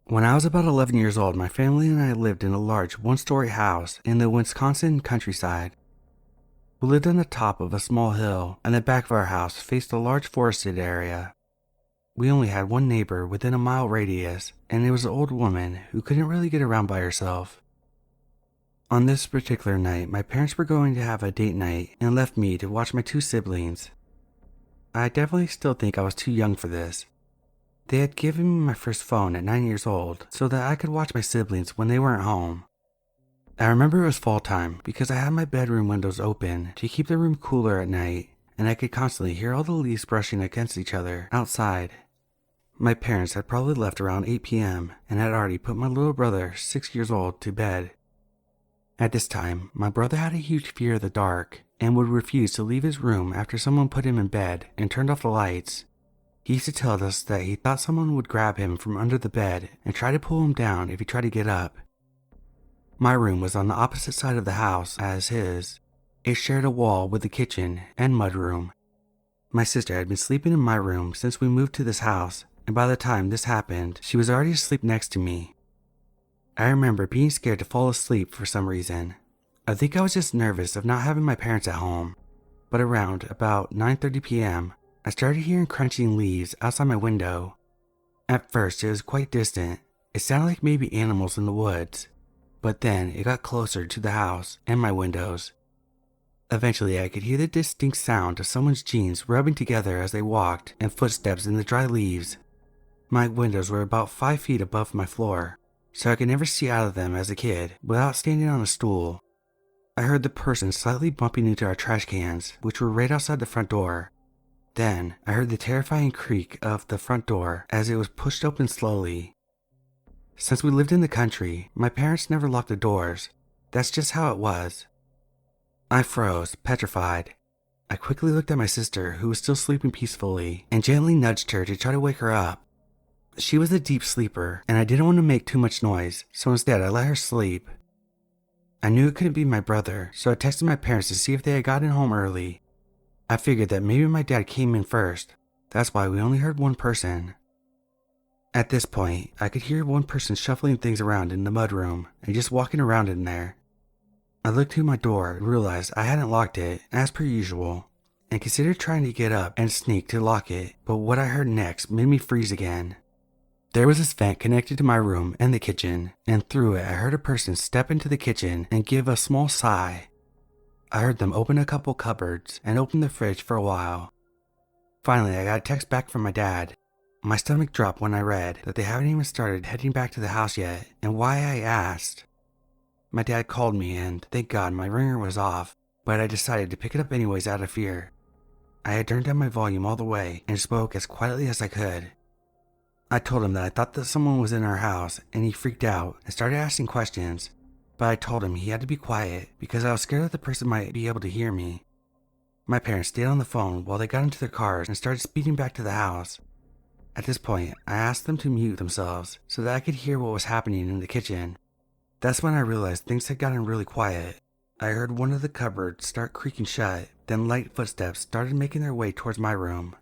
When I was about 11 years old, my family and I lived in a large one-story house in the Wisconsin countryside. We lived on the top of a small hill, and the back of our house faced a large forested area. We only had one neighbor within a mile radius, and it was an old woman who couldn't really get around by herself. On this particular night, my parents were going to have a date night and left me to watch my two siblings. I definitely still think I was too young for this. They had given me my first phone at 9 years old so that I could watch my siblings when they weren't home. I remember it was fall time because I had my bedroom windows open to keep the room cooler at night, and I could constantly hear all the leaves brushing against each other outside. My parents had probably left around 8 p.m. and had already put my little brother, 6 years old, to bed. At this time, my brother had a huge fear of the dark and would refuse to leave his room after someone put him in bed and turned off the lights. He used to tell us that he thought someone would grab him from under the bed and try to pull him down if he tried to get up. My room was on the opposite side of the house as his. It shared a wall with the kitchen and mudroom. My sister had been sleeping in my room since we moved to this house, and by the time this happened, she was already asleep next to me. I remember being scared to fall asleep for some reason. I think I was just nervous of not having my parents at home, but around about 9:30 p.m., I started hearing crunching leaves outside my window. At first, it was quite distant. It sounded like maybe animals in the woods, but then it got closer to the house and my windows. Eventually, I could hear the distinct sound of someone's jeans rubbing together as they walked and footsteps in the dry leaves. My windows were about 5 feet above my floor, so I could never see out of them as a kid without standing on a stool. I heard the person slightly bumping into our trash cans, which were right outside the front door. Then, I heard the terrifying creak of the front door as it was pushed open slowly. Since we lived in the country, my parents never locked the doors. That's just how it was. I froze, petrified. I quickly looked at my sister, who was still sleeping peacefully, and gently nudged her to try to wake her up. She was a deep sleeper, and I didn't want to make too much noise, so instead I let her sleep. I knew it couldn't be my brother, so I texted my parents to see if they had gotten home early. I figured that maybe my dad came in first. That's why we only heard one person. At this point, I could hear one person shuffling things around in the mudroom and just walking around in there. I looked to my door and realized I hadn't locked it, as per usual, and considered trying to get up and sneak to lock it, but what I heard next made me freeze again. There was this vent connected to my room and the kitchen, and through it I heard a person step into the kitchen and give a small sigh. I heard them open a couple cupboards and open the fridge for a while. Finally, I got a text back from my dad. My stomach dropped when I read that they haven't even started heading back to the house yet, and why I asked. My dad called me, and thank God my ringer was off, but I decided to pick it up anyways out of fear. I had turned down my volume all the way and spoke as quietly as I could. I told him that I thought that someone was in our house, and he freaked out and started asking questions. But I told him he had to be quiet because I was scared that the person might be able to hear me. My parents stayed on the phone while they got into their cars and started speeding back to the house. At this point, I asked them to mute themselves so that I could hear what was happening in the kitchen. That's when I realized things had gotten really quiet. I heard one of the cupboards start creaking shut, then light footsteps started making their way towards my room.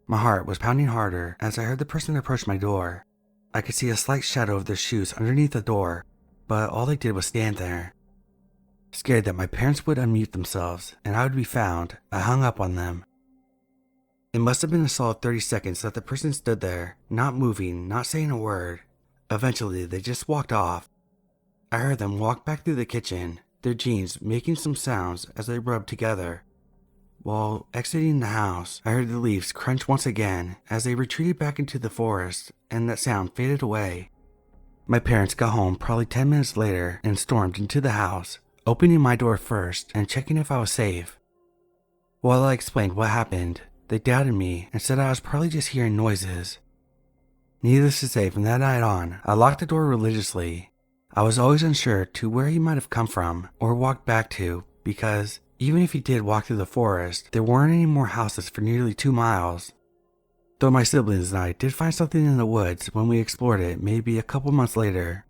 My heart was pounding harder as I heard the person approach my door. I could see a slight shadow of their shoes underneath the door, but all they did was stand there. Scared that my parents would unmute themselves and I would be found, I hung up on them. It must have been a solid 30 seconds that the person stood there, not moving, not saying a word. Eventually, they just walked off. I heard them walk back through the kitchen, their jeans making some sounds as they rubbed together. While exiting the house, I heard the leaves crunch once again as they retreated back into the forest, and that sound faded away. My parents got home probably 10 minutes later and stormed into the house, opening my door first and checking if I was safe. While I explained what happened, they doubted me and said I was probably just hearing noises. Needless to say, from that night on, I locked the door religiously. I was always unsure to where he might have come from or walked back to because even if he did walk through the forest, there weren't any more houses for nearly 2 miles. Though my siblings and I did find something in the woods when we explored it maybe a couple months later.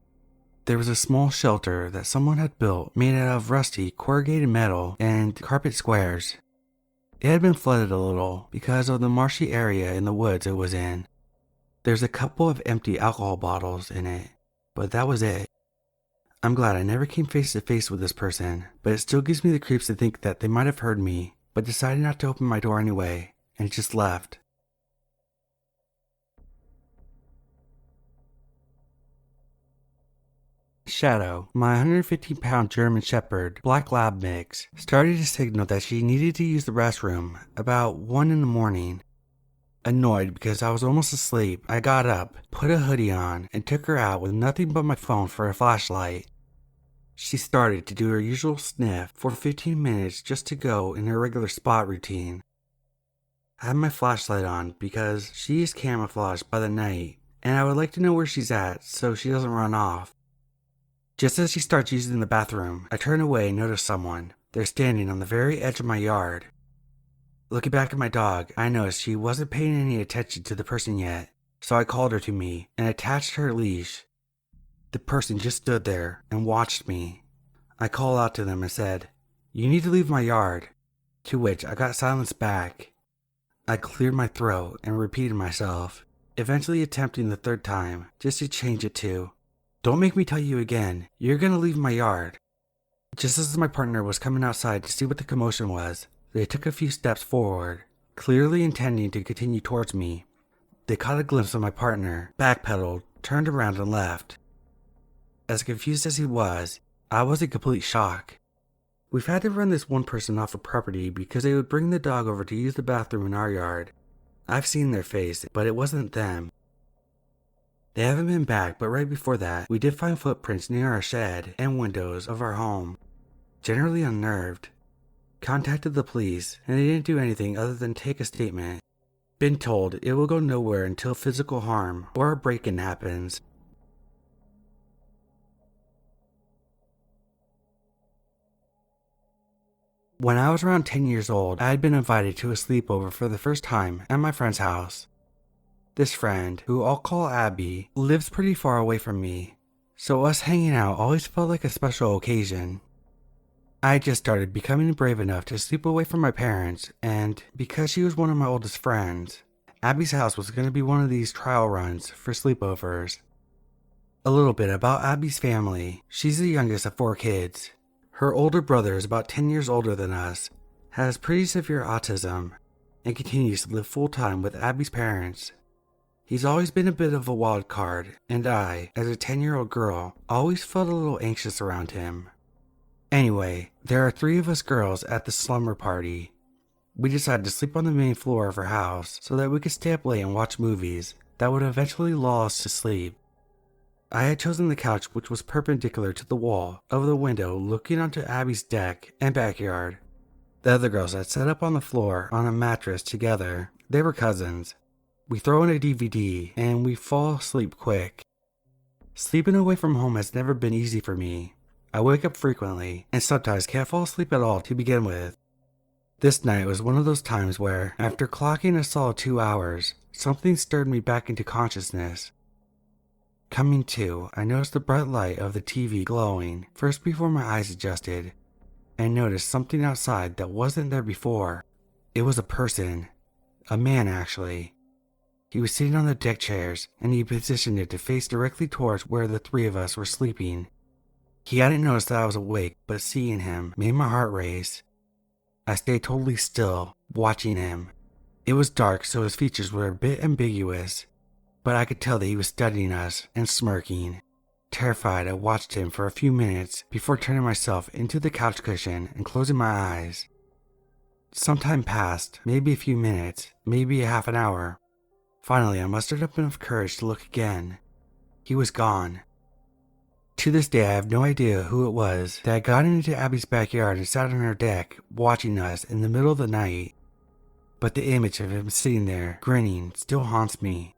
There was a small shelter that someone had built made out of rusty corrugated metal and carpet squares. It had been flooded a little because of the marshy area in the woods it was in. There's a couple of empty alcohol bottles in it, but that was it. I'm glad I never came face to face with this person, but it still gives me the creeps to think that they might have heard me, but decided not to open my door anyway, and just left. Shadow, my 115-pound German Shepherd Black Lab mix, started to signal that she needed to use the restroom about 1 in the morning. Annoyed because I was almost asleep, I got up, put a hoodie on, and took her out with nothing but my phone for a flashlight. She started to do her usual sniff for 15 minutes just to go in her regular spot routine. I had my flashlight on because she is camouflaged by the night, and I would like to know where she's at so she doesn't run off. Just as she starts using the bathroom, I turn away and notice someone. They're standing on the very edge of my yard. Looking back at my dog, I noticed she wasn't paying any attention to the person yet, so I called her to me and attached her leash. The person just stood there and watched me. I called out to them and said, "You need to leave my yard," to which I got silence back. I cleared my throat and repeated myself, eventually attempting the third time just to change it to, "Don't make me tell you again, you're gonna leave my yard." Just as my partner was coming outside to see what the commotion was, they took a few steps forward, clearly intending to continue towards me. They caught a glimpse of my partner, backpedaled, turned around and left. As confused as he was, I was in complete shock. We've had to run this one person off the property because they would bring the dog over to use the bathroom in our yard. I've seen their face, but it wasn't them. They haven't been back, but right before that, we did find footprints near our shed and windows of our home. Generally unnerved. Contacted the police, and they didn't do anything other than take a statement. Been told it will go nowhere until physical harm or a break-in happens. When I was around 10 years old, I had been invited to a sleepover for the first time at my friend's house. This friend, who I'll call Abby, lives pretty far away from me, so us hanging out always felt like a special occasion. I had just started becoming brave enough to sleep away from my parents, and because she was one of my oldest friends, Abby's house was going to be one of these trial runs for sleepovers. A little bit about Abby's family. She's the youngest of 4 kids. Her older brother is about 10 years older than us, has pretty severe autism, and continues to live full-time with Abby's parents. He's always been a bit of a wild card, and I, as a 10-year-old girl, always felt a little anxious around him. Anyway, there are 3 of us girls at the slumber party. We decided to sleep on the main floor of her house so that we could stay up late and watch movies that would eventually lull us to sleep. I had chosen the couch which was perpendicular to the wall of the window looking onto Abby's deck and backyard. The other girls had sat up on the floor on a mattress together. They were cousins. We throw in a DVD and we fall asleep quick. Sleeping away from home has never been easy for me. I wake up frequently and sometimes can't fall asleep at all to begin with. This night was one of those times where, after clocking a solid 2 hours, something stirred me back into consciousness. Coming to, I noticed the bright light of the TV glowing, first before my eyes adjusted, and noticed something outside that wasn't there before. It was a person. A man, actually. He was sitting on the deck chairs, and he positioned it to face directly towards where the 3 of us were sleeping. He hadn't noticed that I was awake, but seeing him made my heart race. I stayed totally still, watching him. It was dark, so his features were a bit ambiguous, but I could tell that he was studying us and smirking. Terrified, I watched him for a few minutes before turning myself into the couch cushion and closing my eyes. Some time passed, maybe a few minutes, maybe a half an hour. Finally, I mustered up enough courage to look again. He was gone. To this day, I have no idea who it was that had gotten into Abby's backyard and sat on her deck, watching us in the middle of the night. But the image of him sitting there, grinning, still haunts me.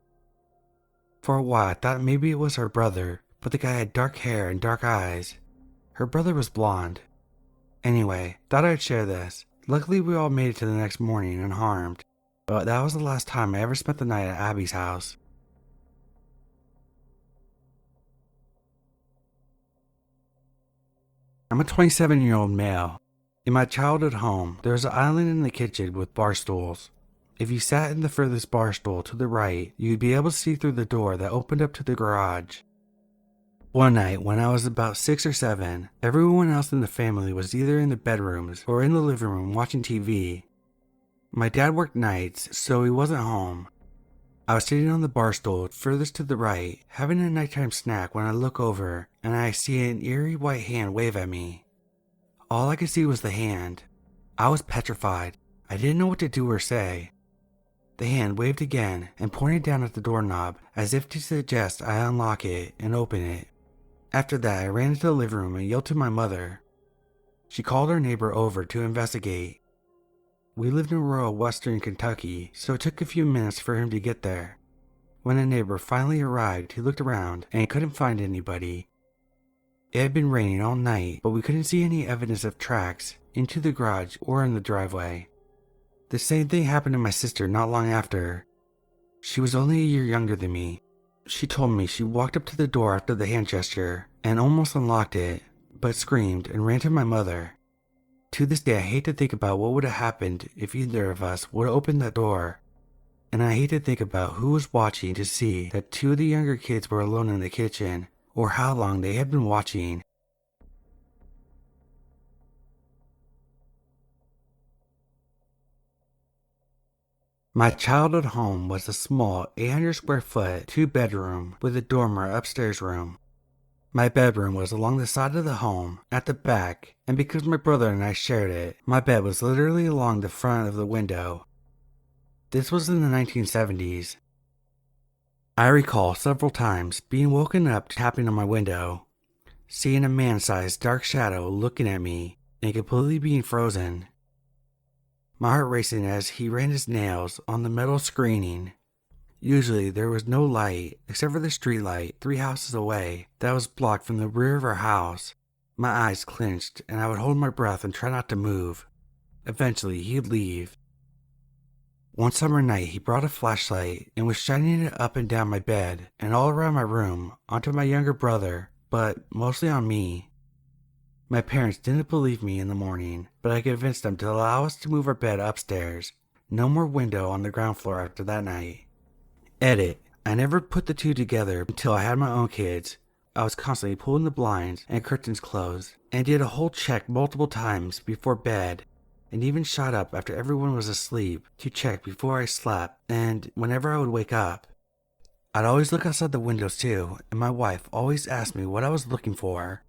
For a while, I thought maybe it was her brother, but the guy had dark hair and dark eyes. Her brother was blonde. Anyway, thought I'd share this. Luckily, we all made it to the next morning unharmed, but that was the last time I ever spent the night at Abby's house. I'm a 27-year-old male. In my childhood home, there was an island in the kitchen with bar stools. If you sat in the furthest bar stool to the right, you'd be able to see through the door that opened up to the garage. One night, when I was about 6 or 7, everyone else in the family was either in the bedrooms or in the living room watching TV. My dad worked nights, so he wasn't home. I was sitting on the bar stool furthest to the right, having a nighttime snack when I look over and I see an eerie white hand wave at me. All I could see was the hand. I was petrified. I didn't know what to do or say. The hand waved again and pointed down at the doorknob as if to suggest I unlock it and open it. After that, I ran into the living room and yelled to my mother. She called our neighbor over to investigate. We lived in rural western Kentucky, so it took a few minutes for him to get there. When the neighbor finally arrived, he looked around and couldn't find anybody. It had been raining all night, but we couldn't see any evidence of tracks into the garage or in the driveway. The same thing happened to my sister not long after. She was only a year younger than me. She told me she walked up to the door after the hand gesture and almost unlocked it, but screamed and ran to my mother. To this day, I hate to think about what would have happened if either of us would have opened that door. And I hate to think about who was watching to see that 2 of the younger kids were alone in the kitchen, or how long they had been watching. My childhood home was a small 800 square foot 2-bedroom with a dormer upstairs room. My bedroom was along the side of the home, at the back, and because my brother and I shared it, my bed was literally along the front of the window. This was in the 1970s. I recall several times being woken up tapping on my window, seeing a man-sized dark shadow looking at me, and completely being frozen. My heart racing as he ran his nails on the metal screening. Usually there was no light except for the street light 3 houses away that was blocked from the rear of our house. My eyes clenched and I would hold my breath and try not to move. Eventually he'd leave. One summer night he brought a flashlight and was shining it up and down my bed and all around my room onto my younger brother, but mostly on me. My parents didn't believe me in the morning, but I convinced them to allow us to move our bed upstairs. No more window on the ground floor after that night. Edit. I never put the two together until I had my own kids. I was constantly pulling the blinds and curtains closed, and did a whole check multiple times before bed, and even shot up after everyone was asleep to check before I slept and whenever I would wake up. I'd always look outside the windows too, and my wife always asked me what I was looking for.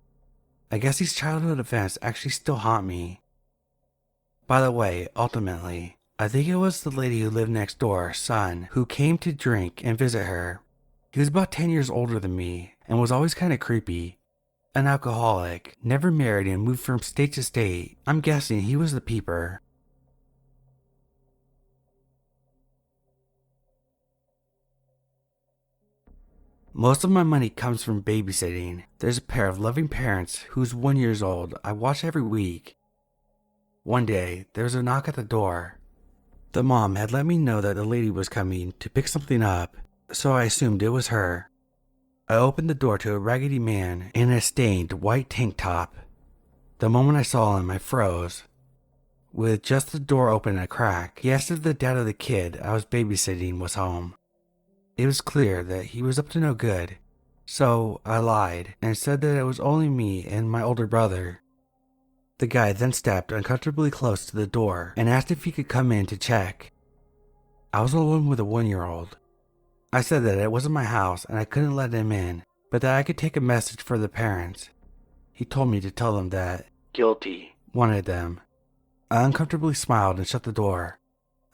I guess these childhood events actually still haunt me. By the way, ultimately, I think it was the lady who lived next door, son, who came to drink and visit her. He was about 10 years older than me and was always kind of creepy. An alcoholic, never married and moved from state to state. I'm guessing he was the peeper. Most of my money comes from babysitting. There's a pair of loving parents who's 1 year old I watch every week. One day, there was a knock at the door. The mom had let me know that the lady was coming to pick something up, so I assumed it was her. I opened the door to a raggedy man in a stained white tank top. The moment I saw him, I froze. With just the door open a crack, he asked if the dad of the kid I was babysitting was home. It was clear that he was up to no good, so I lied and said that it was only me and my older brother. The guy then stepped uncomfortably close to the door and asked if he could come in to check. I was alone with a 1-year-old. I said that it wasn't my house and I couldn't let him in, but that I could take a message for the parents. He told me to tell them that guilty wanted them. I uncomfortably smiled and shut the door.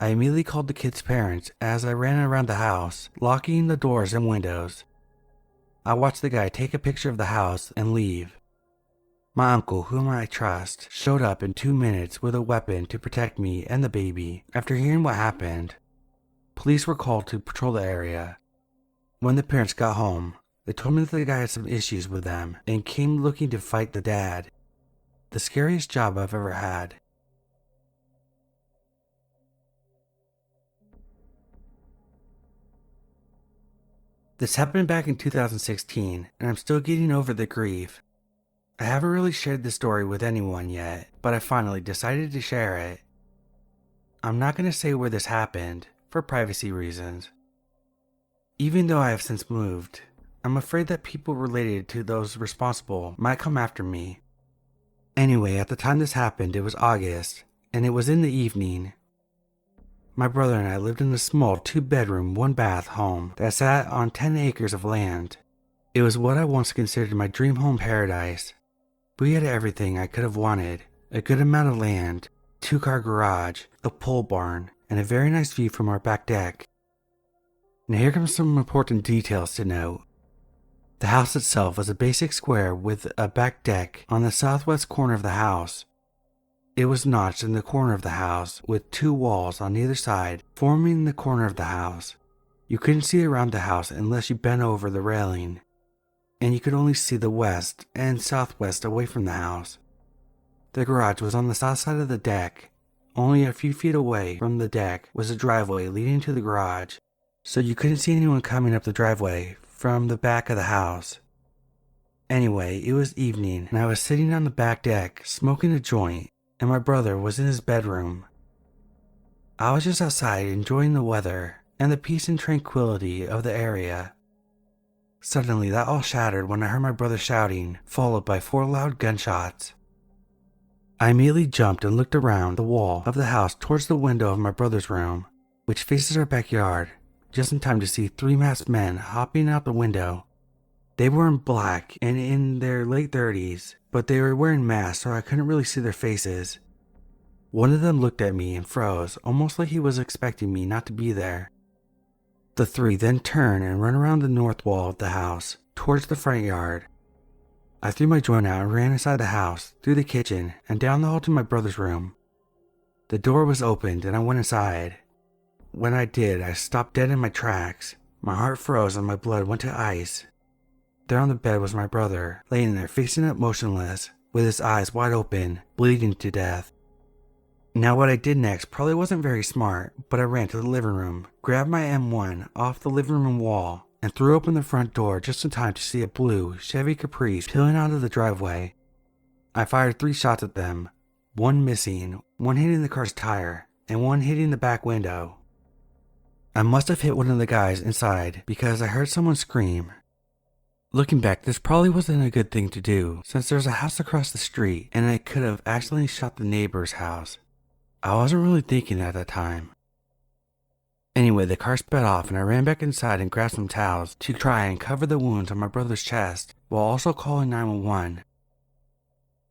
I immediately called the kids' parents as I ran around the house, locking the doors and windows. I watched the guy take a picture of the house and leave. My uncle, whom I trust, showed up in 2 minutes with a weapon to protect me and the baby. After hearing what happened, police were called to patrol the area. When the parents got home, they told me that the guy had some issues with them and came looking to fight the dad. The scariest job I've ever had. This happened back in 2016, and I'm still getting over the grief. I haven't really shared this story with anyone yet, but I finally decided to share it. I'm not going to say where this happened, for privacy reasons. Even though I have since moved, I'm afraid that people related to those responsible might come after me. Anyway, at the time this happened, it was August, and it was in the evening. My brother and I lived in a small 2-bedroom, 1-bath home that sat on 10 acres of land. It was what I once considered my dream home paradise. We had everything I could have wanted: a good amount of land, 2-car garage, a pole barn, and a very nice view from our back deck. Now here comes some important details to note. The house itself was a basic square with a back deck on the southwest corner of the house. It was notched in the corner of the house with 2 walls on either side forming the corner of the house. You couldn't see around the house unless you bent over the railing, and you could only see the west and southwest away from the house. The garage was on the south side of the deck. Only a few feet away from the deck was a driveway leading to the garage, so you couldn't see anyone coming up the driveway from the back of the house. Anyway, it was evening and I was sitting on the back deck smoking a joint, and my brother was in his bedroom. I was just outside enjoying the weather and the peace and tranquility of the area. Suddenly that all shattered when I heard my brother shouting, followed by 4 loud gunshots. I immediately jumped and looked around the wall of the house towards the window of my brother's room, which faces our backyard, just in time to see 3 masked men hopping out the window. They were in black and in their late 30s, but they were wearing masks so I couldn't really see their faces. One of them looked at me and froze, almost like he was expecting me not to be there. The 3 then turned and ran around the north wall of the house, towards the front yard. I threw my joint out and ran inside the house, through the kitchen, and down the hall to my brother's room. The door was opened and I went inside. When I did, I stopped dead in my tracks. My heart froze and my blood went to ice. There on the bed was my brother, laying there facing up motionless, with his eyes wide open, bleeding to death. Now what I did next probably wasn't very smart, but I ran to the living room, grabbed my M1 off the living room wall, and threw open the front door just in time to see a blue Chevy Caprice peeling out of the driveway. I fired 3 shots at them, 1 missing, 1 hitting the car's tire, and 1 hitting the back window. I must have hit one of the guys inside because I heard someone scream. Looking back, this probably wasn't a good thing to do, since there's a house across the street and I could have accidentally shot the neighbor's house. I wasn't really thinking at that time. Anyway, the car sped off and I ran back inside and grabbed some towels to try and cover the wounds on my brother's chest while also calling 911.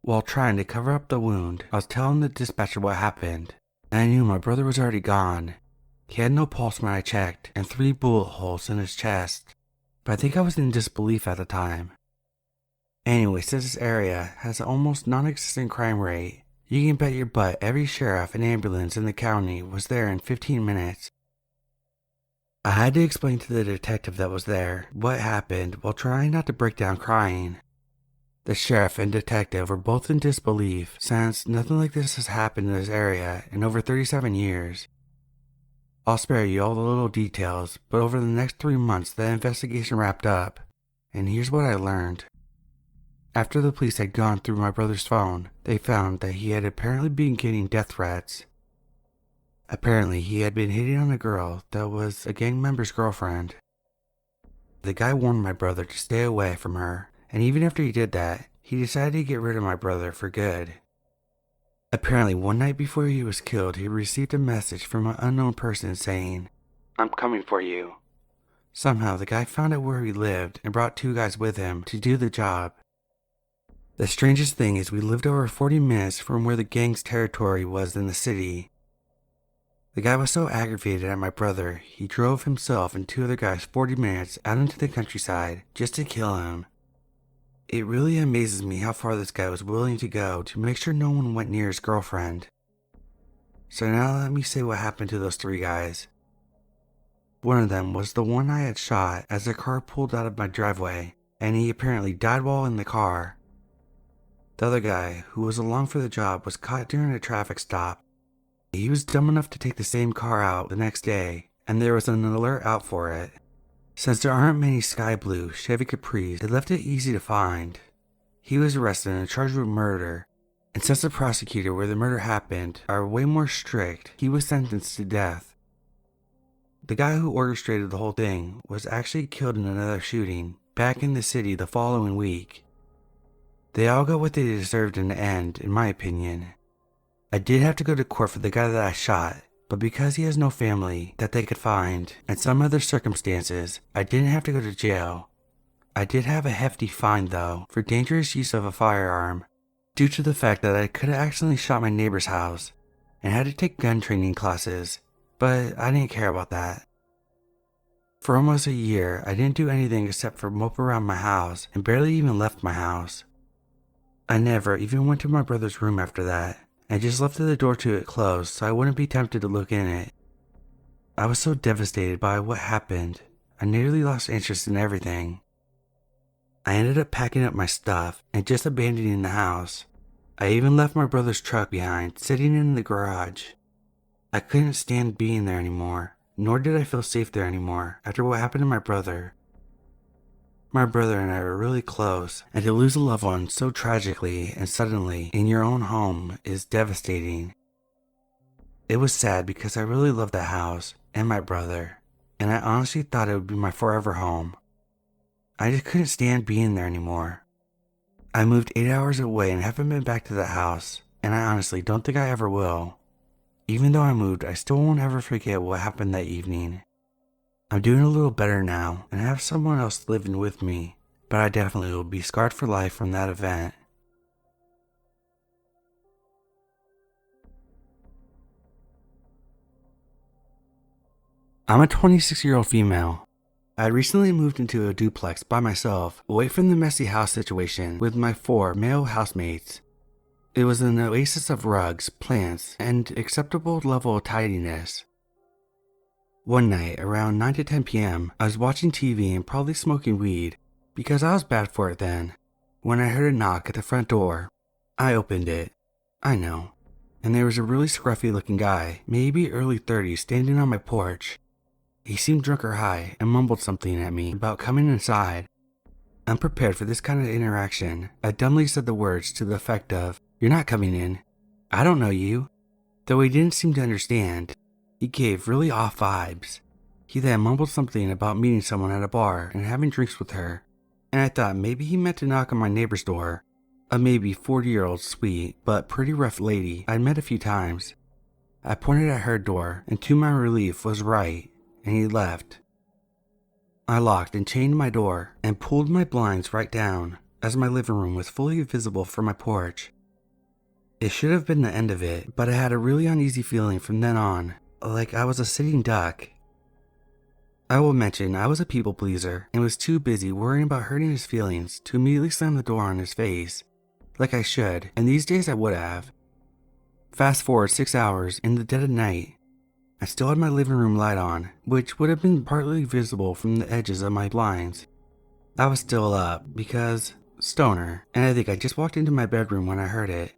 While trying to cover up the wound, I was telling the dispatcher what happened, and I knew my brother was already gone. He had no pulse when I checked and 3 bullet holes in his chest, but I think I was in disbelief at the time. Anyway, since this area has an almost non-existent crime rate, you can bet your butt every sheriff and ambulance in the county was there in 15 minutes. I had to explain to the detective that was there what happened while trying not to break down crying. The sheriff and detective were both in disbelief since nothing like this has happened in this area in over 37 years. I'll spare you all the little details, but over the next 3 months the investigation wrapped up, and here's what I learned. After the police had gone through my brother's phone, they found that he had apparently been getting death threats. Apparently, he had been hitting on a girl that was a gang member's girlfriend. The guy warned my brother to stay away from her, and even after he did that, he decided to get rid of my brother for good. Apparently, one night before he was killed, he received a message from an unknown person saying, "I'm coming for you." Somehow, the guy found out where he lived and brought 2 guys with him to do the job. The strangest thing is we lived over 40 minutes from where the gang's territory was in the city. The guy was so aggravated at my brother, he drove himself and 2 other guys 40 minutes out into the countryside just to kill him. It really amazes me how far this guy was willing to go to make sure no one went near his girlfriend. So now let me say what happened to those 3 guys. One of them was the one I had shot as the car pulled out of my driveway, and he apparently died while in the car. The other guy, who was along for the job, was caught during a traffic stop. He was dumb enough to take the same car out the next day, and there was an alert out for it. Since there aren't many sky blue Chevy Caprice, it left it easy to find. He was arrested and charged with murder, and since the prosecutor where the murder happened are way more strict, he was sentenced to death. The guy who orchestrated the whole thing was actually killed in another shooting back in the city the following week. They all got what they deserved in the end, in my opinion. I did have to go to court for the guy that I shot, but because he has no family that they could find and some other circumstances, I didn't have to go to jail. I did have a hefty fine though for dangerous use of a firearm due to the fact that I could have accidentally shot my neighbor's house and had to take gun training classes, but I didn't care about that. For almost a year, I didn't do anything except for mope around my house and barely even left my house. I never even went to my brother's room after that. I just left the door to it closed so I wouldn't be tempted to look in it. I was so devastated by what happened, I nearly lost interest in everything. I ended up packing up my stuff and just abandoning the house. I even left my brother's truck behind, sitting in the garage. I couldn't stand being there anymore, nor did I feel safe there anymore after what happened to my brother. My brother and I were really close, and to lose a loved one so tragically and suddenly in your own home is devastating. It was sad because I really loved that house and my brother, and I honestly thought it would be my forever home. I just couldn't stand being there anymore. I moved 8 hours away and haven't been back to that house, and I honestly don't think I ever will. Even though I moved, I still won't ever forget what happened that evening. I'm doing a little better now and I have someone else living with me, but I definitely will be scarred for life from that event. I'm a 26-year-old female. I recently moved into a duplex by myself, away from the messy house situation with my 4 male housemates. It was an oasis of rugs, plants, and acceptable level of tidiness. One night, around 9 to 10 p.m., I was watching TV and probably smoking weed, because I was bad for it then, when I heard a knock at the front door. I opened it. I know. And there was a really scruffy looking guy, maybe early 30s, standing on my porch. He seemed drunk or high and mumbled something at me about coming inside. Unprepared for this kind of interaction, I dumbly said the words to the effect of, "You're not coming in. I don't know you." Though he didn't seem to understand, he gave really off vibes. He then mumbled something about meeting someone at a bar and having drinks with her, and I thought maybe he meant to knock on my neighbor's door, a maybe 40-year-old sweet but pretty rough lady I'd met a few times. I pointed at her door, and to my relief was right, and he left. I locked and chained my door and pulled my blinds right down, as my living room was fully visible from my porch. It should have been the end of it, but I had a really uneasy feeling from then on, like I was a sitting duck. I will mention I was a people pleaser and was too busy worrying about hurting his feelings to immediately slam the door on his face, like I should, and these days I would have. Fast forward 6 hours in the dead of night. I still had my living room light on, which would have been partly visible from the edges of my blinds. I was still up because stoner, and I think I just walked into my bedroom when I heard it.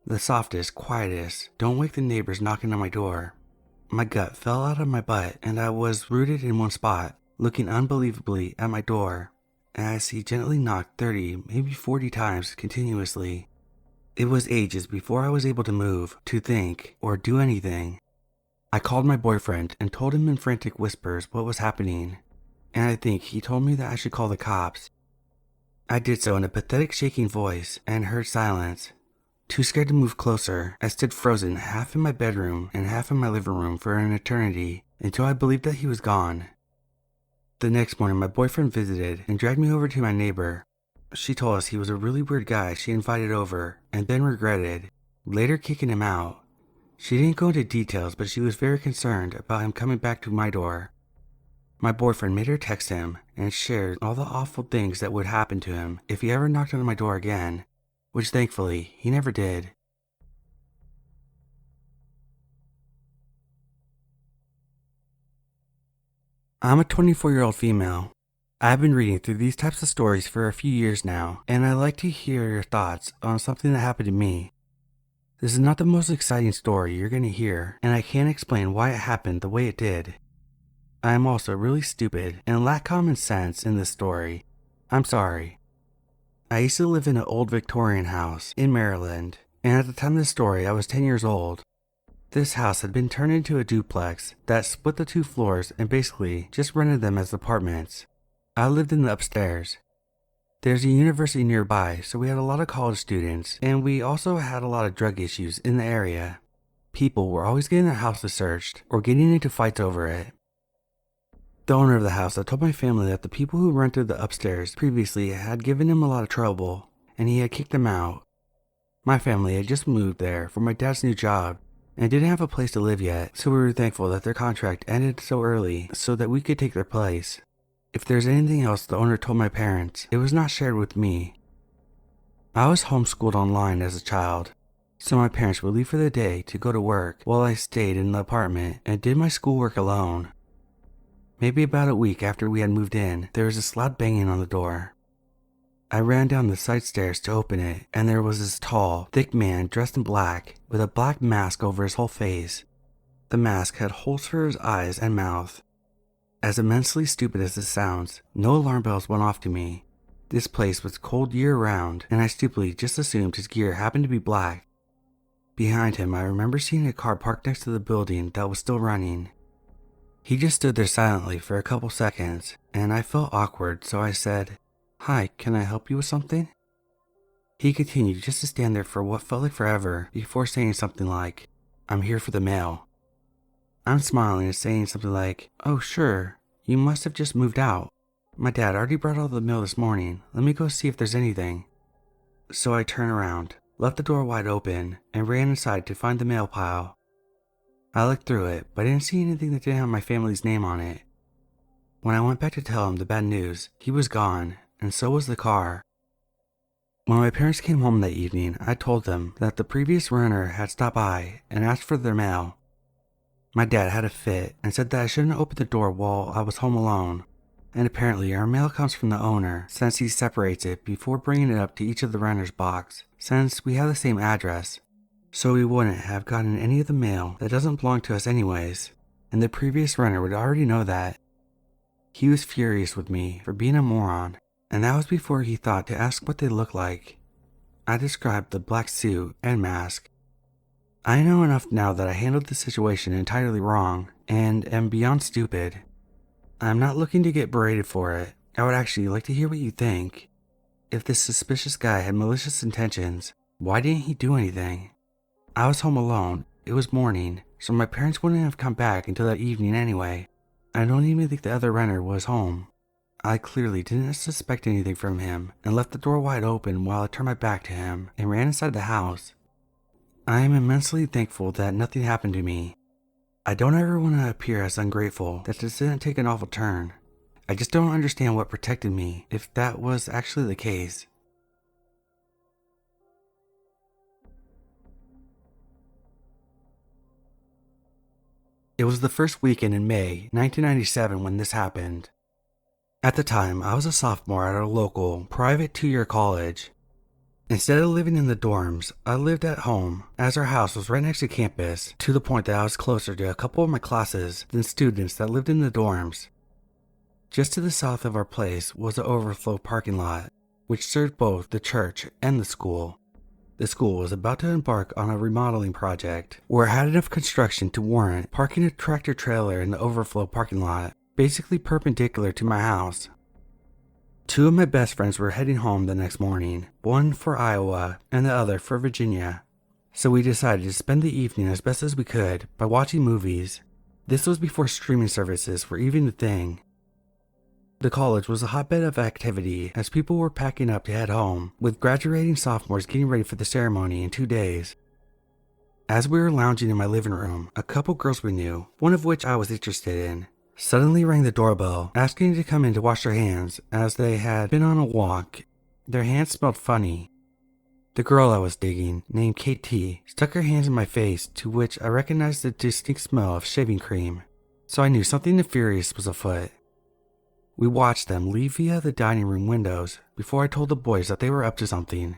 The softest, quietest, don't wake the neighbors knocking on my door. My gut fell out of my butt and I was rooted in one spot, looking unbelievably at my door, as he gently knocked 30, maybe 40 times continuously. It was ages before I was able to move, to think, or do anything. I called my boyfriend and told him in frantic whispers what was happening, and I think he told me that I should call the cops. I did so in a pathetic shaking voice and heard silence. Too scared to move closer, I stood frozen half in my bedroom and half in my living room for an eternity until I believed that he was gone. The next morning my boyfriend visited and dragged me over to my neighbor. She told us he was a really weird guy she invited over and then regretted, later kicking him out. She didn't go into details, but she was very concerned about him coming back to my door. My boyfriend made her text him and shared all the awful things that would happen to him if he ever knocked on my door again, which thankfully he never did. I'm a 24-year-old female. I've been reading through these types of stories for a few years now, and I'd like to hear your thoughts on something that happened to me. This is not the most exciting story you're going to hear, and I can't explain why it happened the way it did. I am also really stupid and lack common sense in this story. I'm sorry. I used to live in an old Victorian house in Maryland, and at the time of this story, I was 10 years old. This house had been turned into a duplex that split the 2 floors and basically just rented them as apartments. I lived in the upstairs. There's a university nearby, so we had a lot of college students, and we also had a lot of drug issues in the area. People were always getting their houses searched or getting into fights over it. The owner of the house had told my family that the people who rented the upstairs previously had given him a lot of trouble, and he had kicked them out. My family had just moved there for my dad's new job, and didn't have a place to live yet, so we were thankful that their contract ended so early so that we could take their place. If there's anything else the owner told my parents, it was not shared with me. I was homeschooled online as a child, so my parents would leave for the day to go to work while I stayed in the apartment and did my schoolwork alone. Maybe about a week after we had moved in, there was this loud banging on the door. I ran down the side stairs to open it, and there was this tall, thick man dressed in black with a black mask over his whole face. The mask had holes for his eyes and mouth. As immensely stupid as this sounds, no alarm bells went off to me. This place was cold year-round, and I stupidly just assumed his gear happened to be black. Behind him, I remember seeing a car parked next to the building that was still running. He just stood there silently for a couple seconds, and I felt awkward, so I said, "Hi, can I help you with something?" He continued just to stand there for what felt like forever before saying something like, "I'm here for the mail." I'm smiling and saying something like, "Oh sure, you must have just moved out. My dad already brought all the mail this morning. Let me go see if there's anything." So I turned around, left the door wide open, and ran inside to find the mail pile. I looked through it, but I didn't see anything that didn't have my family's name on it. When I went back to tell him the bad news, he was gone, and so was the car. When my parents came home that evening, I told them that the previous renter had stopped by and asked for their mail. My dad had a fit and said that I shouldn't open the door while I was home alone, and apparently our mail comes from the owner since he separates it before bringing it up to each of the renter's box, since we have the same address. So we wouldn't have gotten any of the mail that doesn't belong to us anyways, and the previous renter would already know that. He was furious with me for being a moron, and that was before he thought to ask what they looked like. I described the black suit and mask. I know enough now that I handled the situation entirely wrong, and am beyond stupid. I'm not looking to get berated for it. I would actually like to hear what you think. If this suspicious guy had malicious intentions, why didn't he do anything? I was home alone. It was morning, so my parents wouldn't have come back until that evening anyway. I don't even think the other renter was home. I clearly didn't suspect anything from him and left the door wide open while I turned my back to him and ran inside the house. I am immensely thankful that nothing happened to me. I don't ever want to appear as ungrateful that this didn't take an awful turn. I just don't understand what protected me if that was actually the case. It was the first weekend in May 1997 when this happened. At the time, I was a sophomore at a local, private 2-year college. Instead of living in the dorms, I lived at home, as our house was right next to campus, to the point that I was closer to a couple of my classes than students that lived in the dorms. Just to the south of our place was the overflow parking lot, which served both the church and the school. The school was about to embark on a remodeling project where it had enough construction to warrant parking a tractor trailer in the overflow parking lot, basically perpendicular to my house. 2 of my best friends were heading home the next morning, one for Iowa and the other for Virginia. So we decided to spend the evening as best as we could by watching movies. This was before streaming services were even a thing. The college was a hotbed of activity as people were packing up to head home, with graduating sophomores getting ready for the ceremony in 2 days. As we were lounging in my living room, a couple girls we knew, one of which I was interested in, suddenly rang the doorbell, asking to come in to wash their hands as they had been on a walk. Their hands smelled funny. The girl I was digging, named KT, stuck her hands in my face, to which I recognized the distinct smell of shaving cream, so I knew something nefarious was afoot. We watched them leave via the dining room windows before I told the boys that they were up to something.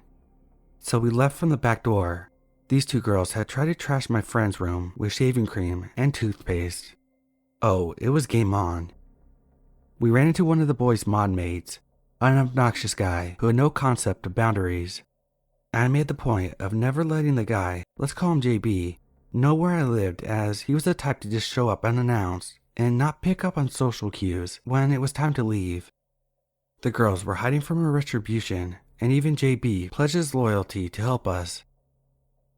So we left from the back door. These 2 girls had tried to trash my friend's room with shaving cream and toothpaste. Oh, it was game on. We ran into one of the boys' mod mates, an obnoxious guy who had no concept of boundaries. I made the point of never letting the guy, let's call him JB, know where I lived, as he was the type to just show up unannounced and not pick up on social cues when it was time to leave. The girls were hiding from a retribution, and even JB pledged his loyalty to help us.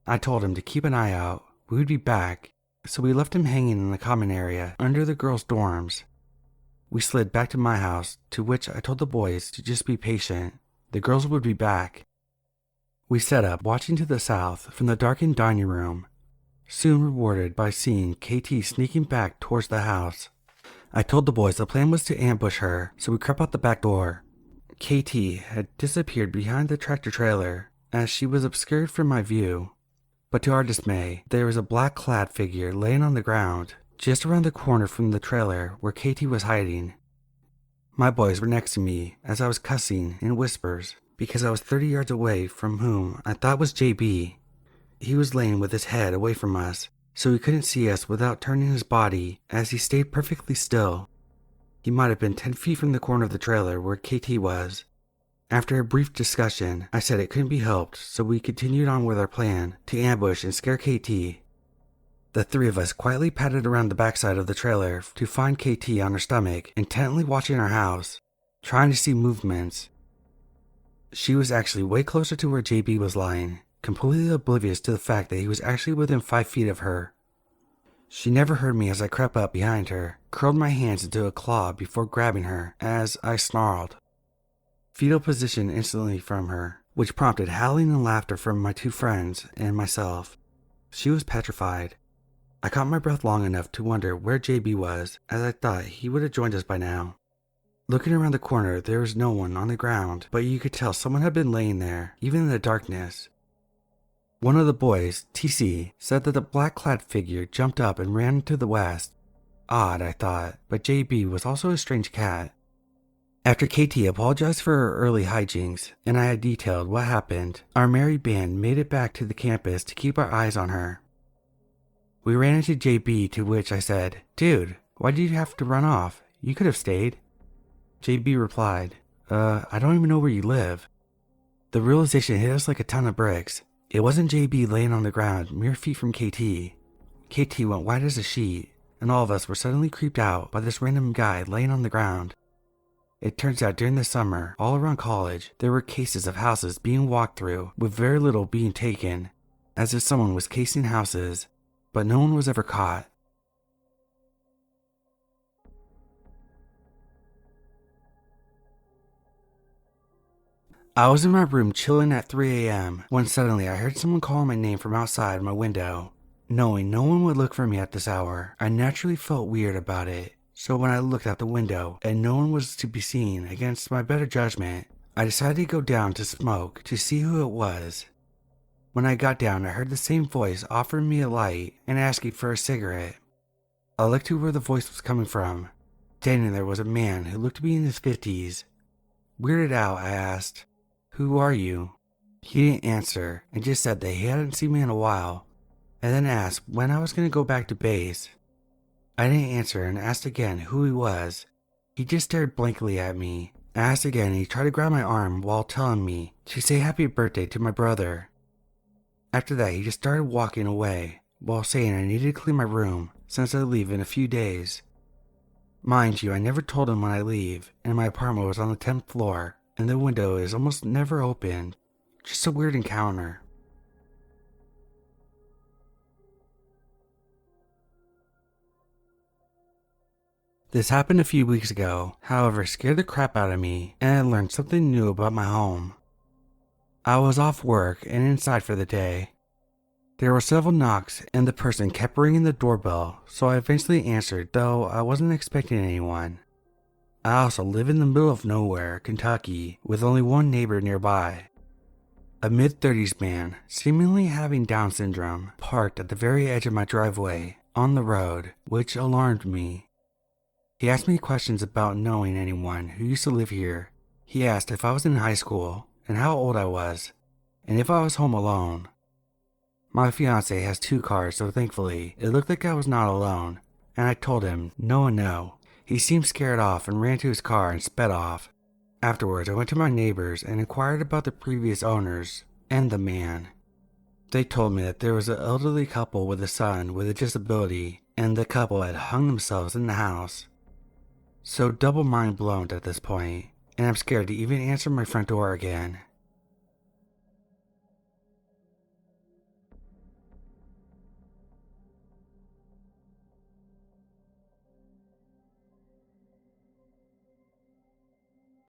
I told him to keep an eye out, we would be back, so we left him hanging in the common area under the girls' dorms. We slid back to my house, to which I told the boys to just be patient. The girls would be back. We set up, watching to the south from the darkened dining room, soon rewarded by seeing KT sneaking back towards the house. I told the boys the plan was to ambush her, so we crept out the back door. KT had disappeared behind the tractor trailer, as she was obscured from my view. But to our dismay, there was a black-clad figure laying on the ground, just around the corner from the trailer where KT was hiding. My boys were next to me as I was cussing in whispers, because I was 30 yards away from whom I thought was JB. He was laying with his head away from us, so he couldn't see us without turning his body as he stayed perfectly still. He might have been 10 feet from the corner of the trailer where KT was. After a brief discussion, I said it couldn't be helped, so we continued on with our plan to ambush and scare KT. The three of us quietly padded around the backside of the trailer to find KT on her stomach, intently watching our house, trying to see movements. She was actually way closer to where JB was lying, completely oblivious to the fact that he was actually within 5 feet of her. She never heard me as I crept up behind her, curled my hands into a claw before grabbing her as I snarled. Fetal position instantly from her, which prompted howling and laughter from my two friends and myself. She was petrified. I caught my breath long enough to wonder where JB was, as I thought he would have joined us by now. Looking around the corner, there was no one on the ground, but you could tell someone had been laying there, even in the darkness. One of the boys, TC, said that the black-clad figure jumped up and ran to the west. Odd, I thought, but JB was also a strange cat. After KT apologized for her early hijinks, and I had detailed what happened, our merry band made it back to the campus to keep our eyes on her. We ran into JB, to which I said, "Dude, why did you have to run off? You could have stayed." JB replied, I don't even know where you live." The realization hit us like a ton of bricks. It wasn't JB laying on the ground mere feet from KT. KT went white as a sheet, and all of us were suddenly creeped out by this random guy laying on the ground. It turns out during the summer, all around college, there were cases of houses being walked through with very little being taken, as if someone was casing houses, but no one was ever caught. I was in my room chilling at 3 a.m. when suddenly I heard someone call my name from outside my window. Knowing no one would look for me at this hour, I naturally felt weird about it. So when I looked out the window and no one was to be seen against my better judgment, I decided to go down to smoke to see who it was. When I got down, I heard the same voice offering me a light and asking for a cigarette. I looked to where the voice was coming from. Standing there was a man who looked to be in his 50s. Weirded out, I asked, "Who are you?" He didn't answer and just said that he hadn't seen me in a while, and then asked when I was going to go back to base. I didn't answer and asked again who he was. He just stared blankly at me. I asked again and he tried to grab my arm while telling me to say happy birthday to my brother. After that, he just started walking away while saying I needed to clean my room since I leave in a few days. Mind you, I never told him when I leave, and my apartment was on the 10th floor, and the window is almost never opened. Just a weird encounter. This happened a few weeks ago, however, scared the crap out of me, and I learned something new about my home. I was off work and inside for the day. There were several knocks, and the person kept ringing the doorbell, so I eventually answered, though I wasn't expecting anyone. I also live in the middle of nowhere, Kentucky, with only one neighbor nearby. A mid-30s man, seemingly having Down syndrome, parked at the very edge of my driveway, on the road, which alarmed me. He asked me questions about knowing anyone who used to live here. He asked if I was in high school, and how old I was, and if I was home alone. My fiance has 2 cars, so thankfully, it looked like I was not alone, and I told him no and no. He seemed scared off and ran to his car and sped off. Afterwards, I went to my neighbors and inquired about the previous owners, and the man. They told me that there was an elderly couple with a son with a disability, and the couple had hung themselves in the house. So double mind blown at this point, and I'm scared to even answer my front door again.